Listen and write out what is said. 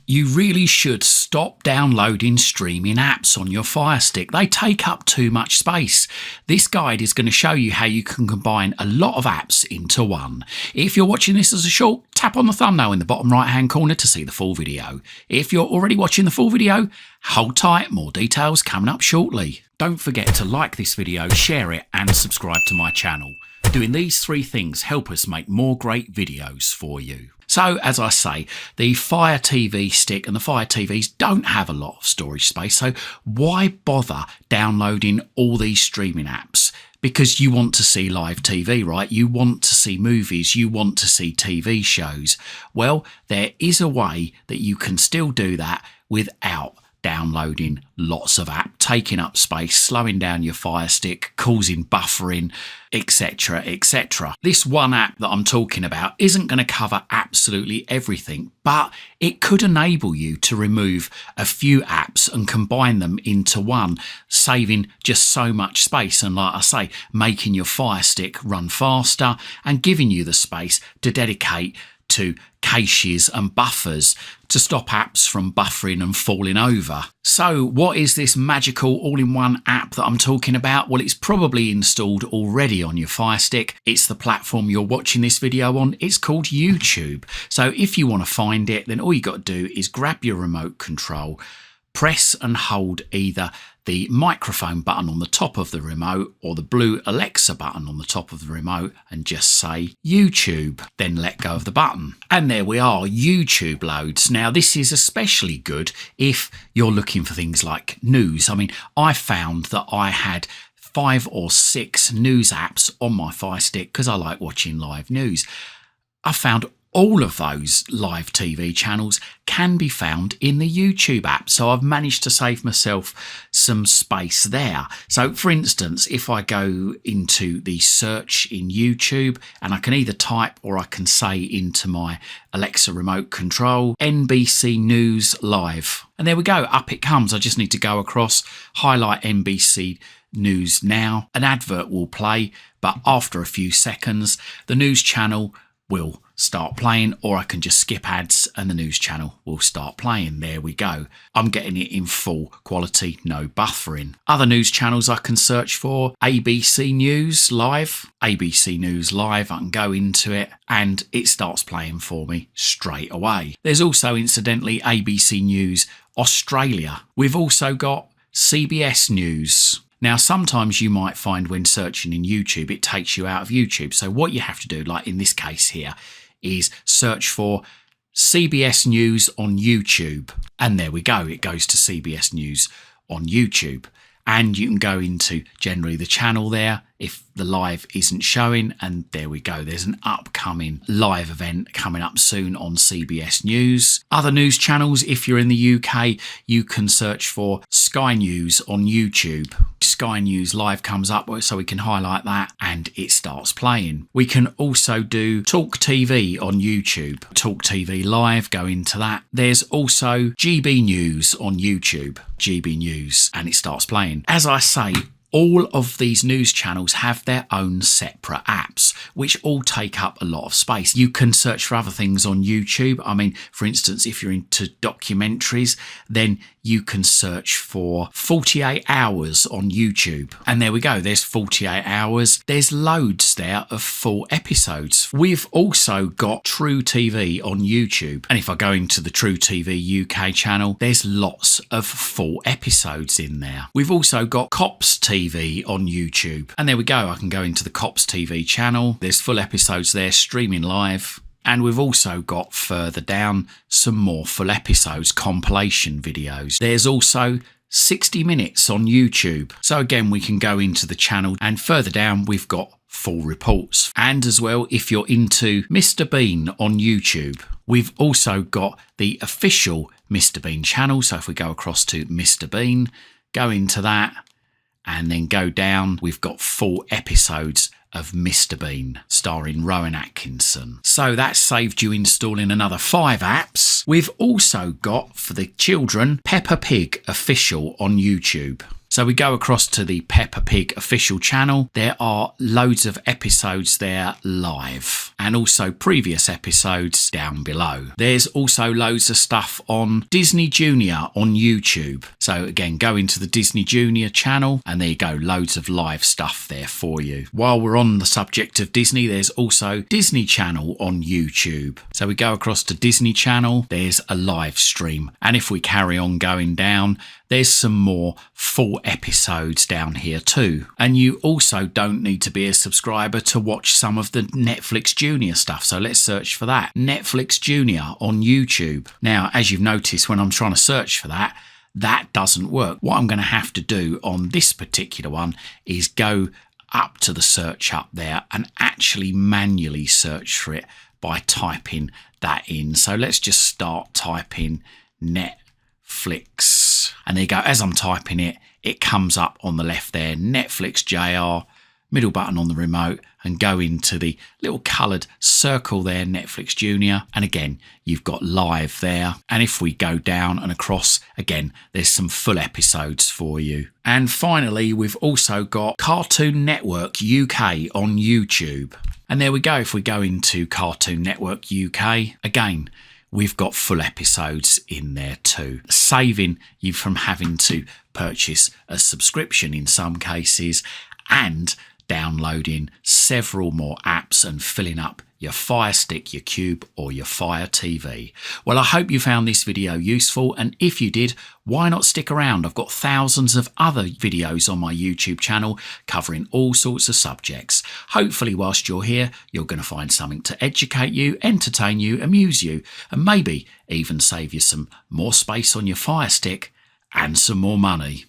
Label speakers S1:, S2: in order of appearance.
S1: You really should stop downloading streaming apps on your Firestick. They take up too much space. This guide is going to show you how you can combine a lot of apps into one. If you're watching this as a short, tap on the thumbnail in the bottom right hand corner to see the full video. If you're already watching the full video, hold tight, more details coming up shortly. Don't forget to like this video, share it and subscribe to my channel. Doing these three things help us make more great videos for you. So, as I say, the Fire TV Stick and the Fire TVs don't have a lot of storage space, so why bother downloading all these streaming apps? Because you want to see live TV, right? You want to see movies, you want to see TV shows. Well, there is a way that you can still do that without downloading lots of apps, taking up space, slowing down your Fire Stick, causing buffering, etc, etc. This one app that I'm talking about isn't going to cover absolutely everything, but it could enable you to remove a few apps and combine them into one, saving just so much space and, like I say, making your Fire Stick run faster and giving you the space to dedicate to caches and buffers to stop apps from buffering and falling over. So what is this magical all-in-one app that I'm talking about? Well, it's probably installed already on your Fire Stick. It's the platform you're watching this video on. It's called YouTube. So if you want to find it, then all you got to do is grab your remote control, press and hold either the microphone button on the top of the remote or the blue Alexa button on the top of the remote and just say YouTube, then let go of the button. And there we are, YouTube loads. Now this is especially good if you're looking for things like news. I mean, I found that I had 5 or 6 news apps on my Fire Stick because I like watching live news. I found all of those live TV channels can be found in the YouTube app. So I've managed to save myself some space there. So for instance, if I go into the search in YouTube and I can either type or I can say into my Alexa remote control, NBC News Live. And there we go, up it comes. I just need to go across, highlight NBC News Now. An advert will play, but after a few seconds, the news channel will start playing, or I can just skip ads and the news channel will start playing. There we go. I'm getting it in full quality, no buffering. Other news channels I can search for, ABC News Live. ABC News Live, I can go into it and it starts playing for me straight away. There's also incidentally ABC News Australia. We've also got CBS News. Now, sometimes you might find when searching in YouTube, it takes you out of YouTube. So what you have to do, like in this case here, is search for CBS News on YouTube. And there we go. It goes to CBS News on YouTube. And you can go into generally the channel there if the live isn't showing. And there we go. There's an upcoming live event coming up soon on CBS News. Other news channels, if you're in the UK, you can search for Sky News on YouTube. Sky News Live comes up, so we can highlight that and it starts playing. We can also do Talk TV on YouTube. Talk TV Live, go into that. There's also GB News on YouTube. GB News, and it starts playing. As I say, all of these news channels have their own separate apps, which all take up a lot of space. You can search for other things on YouTube. I mean, for instance, if you're into documentaries, then you can search for 48 hours on YouTube. And there we go, there's 48 hours. There's loads there of full episodes. We've also got True TV on YouTube. And if I go into the True TV UK channel, there's lots of full episodes in there. We've also got Cops TV on YouTube. And there we go, I can go into the Cops TV channel. There's full episodes there streaming live. And we've also got further down some more full episodes, compilation videos. There's also 60 minutes on YouTube. So again, we can go into the channel and further down we've got full reports. And as well, if you're into Mr. Bean on YouTube, we've also got the official Mr. Bean channel. So if we go across to Mr. Bean, go into that and then go down, we've got full episodes of Mr. Bean starring Rowan Atkinson. So that saved you installing another 5 apps. We've also got, for the children, Peppa Pig Official on YouTube. So we go across to the Peppa Pig official channel. There are loads of episodes there live and also previous episodes down below. There's also loads of stuff on Disney Junior on YouTube. So again, go into the Disney Junior channel and there you go, loads of live stuff there for you. While we're on the subject of Disney, there's also Disney Channel on YouTube. So we go across to Disney Channel, there's a live stream. And if we carry on going down, there's some more full episodes down here too. And you also don't need to be a subscriber to watch some of the Netflix Junior stuff. So let's search for that. Netflix Junior on YouTube. Now, as you've noticed, when I'm trying to search for that, that doesn't work. What I'm going to have to do on this particular one is go up to the search up there and actually manually search for it by typing that in. So let's just start typing Netflix. And there you go. As I'm typing it, it comes up on the left there, Netflix JR, middle button on the remote, and go into the little coloured circle there, Netflix Junior. And again, you've got live there. And if we go down and across, again, there's some full episodes for you. And finally, we've also got Cartoon Network UK on YouTube. And there we go. If we go into Cartoon Network UK, again, we've got full episodes in there too, saving you from having to purchase a subscription in some cases and downloading several more apps and filling up your Fire Stick, your Cube or your Fire TV. Well, I hope you found this video useful, and if you did, why not stick around? I've got thousands of other videos on my YouTube channel covering all sorts of subjects. Hopefully whilst you're here, you're going to find something to educate you, entertain you, amuse you, and maybe even save you some more space on your Fire Stick and some more money.